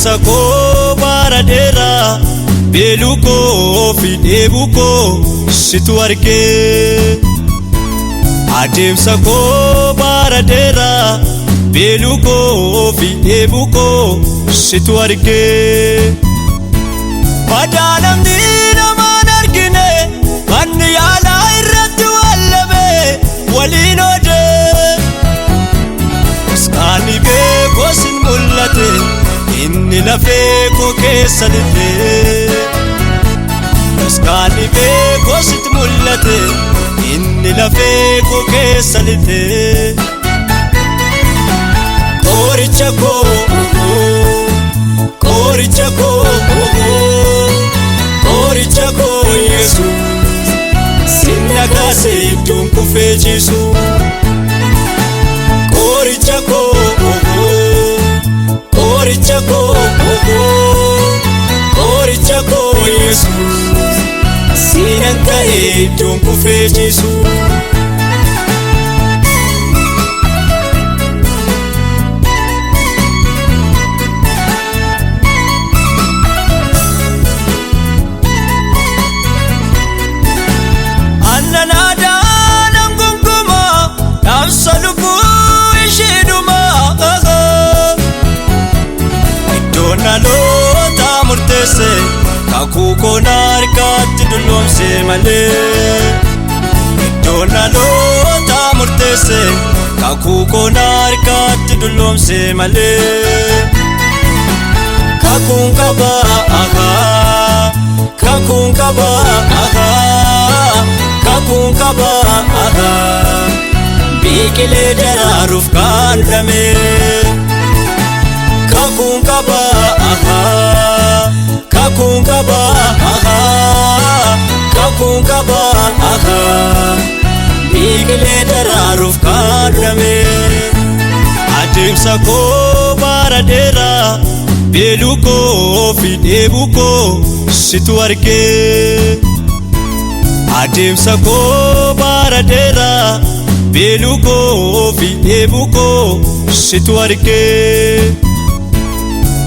Adeemsa koo bara dheeraa beeluu koo fi dheebuu koo situ argee. Adeemsa koo bara dheeraa beeluu koo fi dheebuu koo situ argee. Madaalamni namaan argine manni yaalaa irratti wallabee waliin oodee. Iskaani beekoo sin mul'ate inni lafee koo keessa lixee. Iskaani beekoo sit mul'ate inni lafee koo keessa lixee. Qoricha koo qoricha koo qoricha koo Yesuus sinna kaasee iddoon kufee ciisu. Qoricha koo qoricha koo qoricha koo Yesuus sinna kaasee iddoon kufee ciisu. Naloota murteesse kakuu koo na harkatti dulloomse malee. Iddoo naloota murteesse kakuu koo na harkatti dulloomse malee. Kakuun qaba kakuun qaba kakuun qaba biqilee daraaruuf kaandame. Kakuun qaba kakuun qaba kakuun qaba biqilee daraaruuf kaandame. Adeemsa koo bara dheeraa beeluu koo fi dheebuu koo situ argee. Adeemsa koo bara dheeraa beeluu koo fi dheebuu koo situ argee.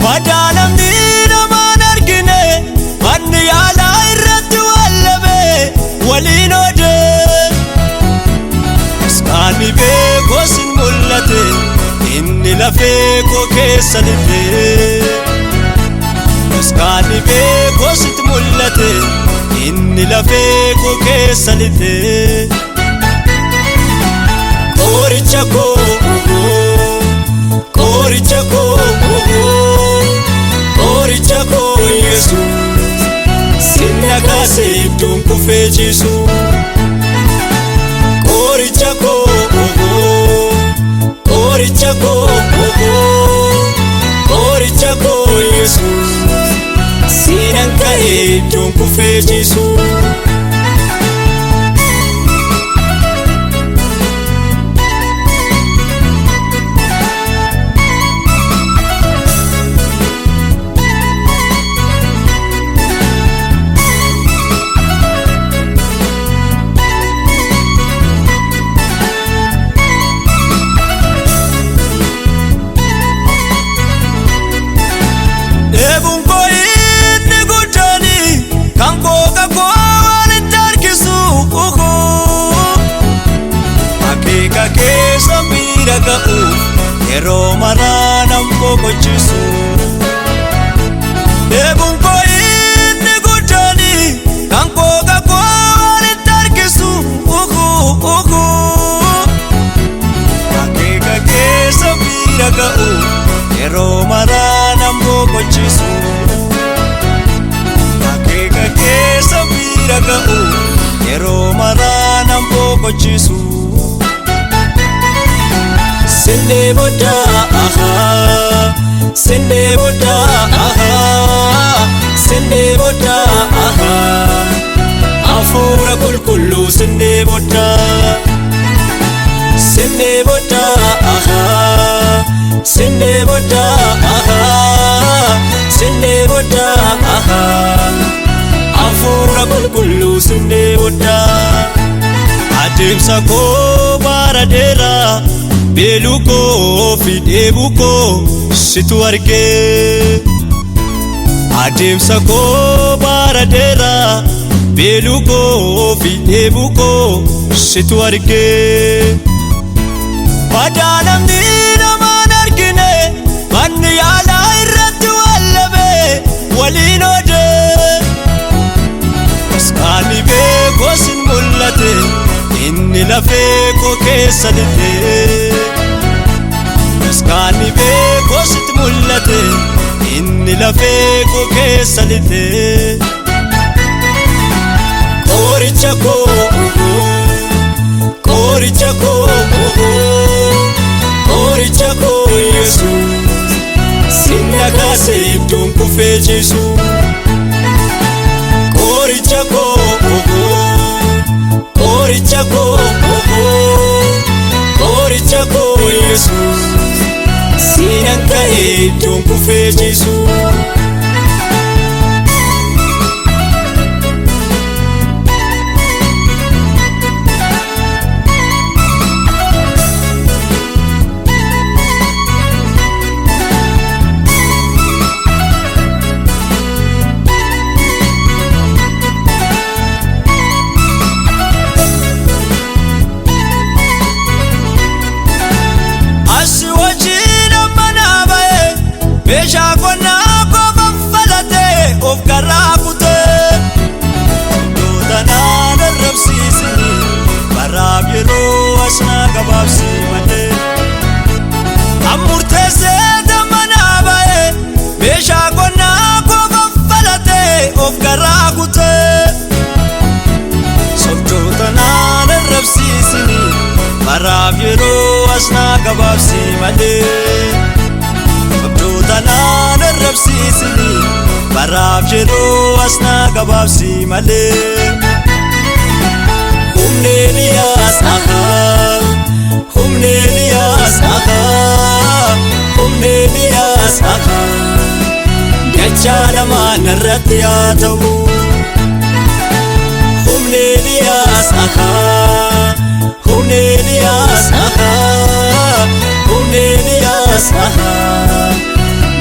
Madaalamni namaan argine manni yaalaa irratti wallabee waliin oodee. Iskaani beekoo sin mul'ate inni lafee koo keessa lixee. Iskaani beekoo sit mul'ate inni lafee koo keessa lixee. Qoricha koo qoricha koo qoricha koo Yesuus sinna kaasee iddoon kufee ciisu. Qoricha koo qoricha koo qoricha koo Yesuus sinna kaasee iddoon kufee ciisu. Dheebuun koo inni guddaani kan kooka koo walitti harkisu. Akeeka keessa miira ga'uuf yeroo maraa nan boqochiisu. Dheebuun koo inni guddaani kan kooka koo walitti harkisu. Akeeka keessa miira ga'uuf yeroo maraa nan boqochiisu. Akeeka keessa miira ga'uuf yeroo maraa nan boqochiisu. Sindee boodaa sindee boodaa sindee boodaa hafuura qulqulluu sindee boodaa. Sindee boodaa sindee boodaa sindee boodaa hafuura qulqulluu sindee boodaa. Adeemsa koo bara dheeraa beeluu koo fi dheebuu koo situ argee. adeemsa koo bara dheeraa beeluu koo fi dheebuu koo situ argee badaa namni namaan argine manni yaalaa irratti wallabee waliin oodee maskaanni beekoo sin mul'ate inni lafee koo keessa lixee maskaanni beekoo sit mul'ate inni lafee koo keessa lixee qoricha koo qoricha koo qoricha koo Yesuus sinna kaasee iddoon kufee jiisu qoricha koo qoricha koo qoricha koo Yesuus sinan ka'ee iddoon kufee jiisu meeshaa qonnaa koo faffalate of garraa kutee wantoota naan arrabsiisanii baraaf yeroo asnaa gabaabsii malee ammurteessee dammanaa ba'e meeshaa qonnaa koo faffalate of garraa kutee wantoota naan arrabsiisanii baraaf yeroo asnaa gabaabsii malee naan arrabsiisini baraaf yeroo asnaa gabaabsii malee humni Eliyaas humni Eliyaas humni Eliyaas dachaa lamaan irratti haa ta'u humni Eliyaas humni Eliyaas humni Eliyaas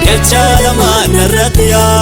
dachaa lamaan irratti haa